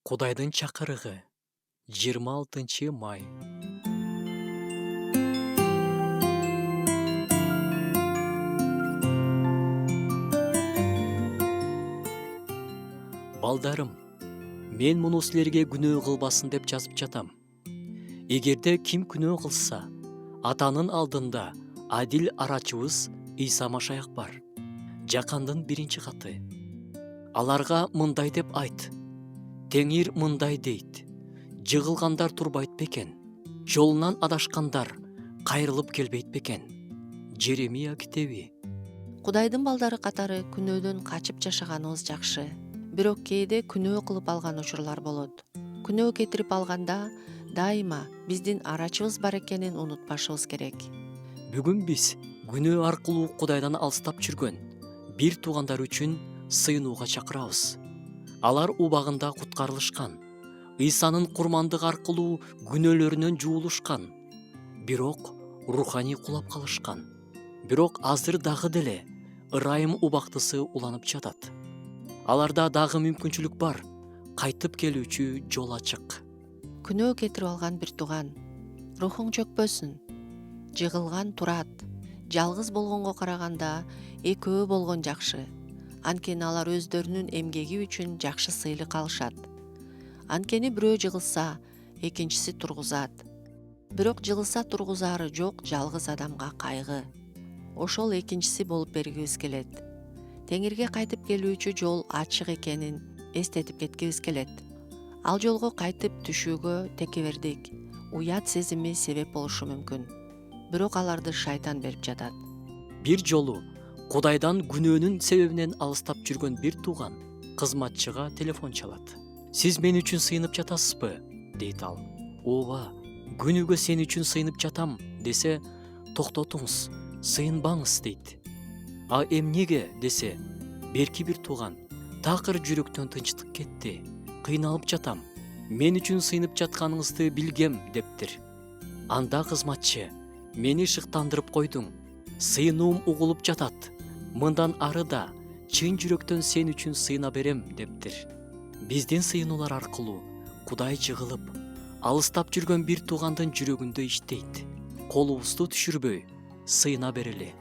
Кудайдын чакырыгы 26 май. Балдарым, мен муну силерге күнөө кылбасын деп жазып жатам. Эгерде ким күнөө кылса, атанын алдында адил арачыбыз Иса Машаяк бар. Жакандын биринчи каты. Аларга мындай деп айт. Теңир мындай дейт. Жыгылгандар турбайт бекен. Жолунан адашкандар кайрылып келбейт бекен. Жеремия китеби. Кудайдын балдары катары күнөөдөн качып жашаганыбыз жакшы. Бирок кээде күнөө кылып алган учурлар болот. Күнөө кетирип алганда дайыма биздин арачыбыз бар экенин унутпашыбыз керек. Бүгүн биз күнөө аркылуу Кудайдан алыстап жүргөн бир туугандар үчүн сыйынууга чакырабыз. Алар убагында куткарылышкан. Исанын курмандыгы аркылуу күнөөлөрүнөн жуулушкан. Бирок руханий кулап калышкан. Бирок азыр дагы деле ырайым убактысы уланып жатат. Аларда дагы мүмкүнчүлүк бар. Кайтып келүүчү жол ачык. Күнөө кетирип алган бир тууган, рухуң чөкпөсүн. Жыгылган турат. Жалгыз болгонго караганда экөө болгон жакшы. Анткени алар өздөрүнүн эмгеги үчүн жакшы сыйлык алышат. Анткени бирөө жыгылса, экинчиси тургузат. Бирок жыгылса тургузаары жок жалгыз адамга кайгы. Ошол экинчиси болуп бергибиз келет. Теңирге кайтып келүүчү жол ачык экенин эстетип кеткибиз келет. Ал жолго кайтып түшүүгө текебердик, уят сезими себеп болушу мүмкүн. Бирок аларды шайтан берип жатат. Бир жолу Кудайдан күнөөнүн себебинен алыстап жүргөн бир тууган кызматчыга телефон чалат. Сиз мен үчүн сыйынып жатасызбы? Дейт ал. Ооба, күнүгө сен үчүн сыйынып жатам десе, токтотуңуз, сыйынбаңыз дейт. А эмнеге десе, берки бир тууган, такыр жүрөктөн тынчтык кетти, кыйналып жатам, мен үчүн сыйынып жатканыңызды билгем дептир. Анда кызматчы, мени шыктандырып койдуң, сыйынуум угулуп жатат, мындан ары да чын жүрөктөн сен үчүн сыйына берем дептир. Биздин сыйынуулар аркылуу Кудай жыгылып, алыстап жүргөн бир туугандын жүрөгүндө иштейт. Колубузду түшүрбөй, сыйына берели.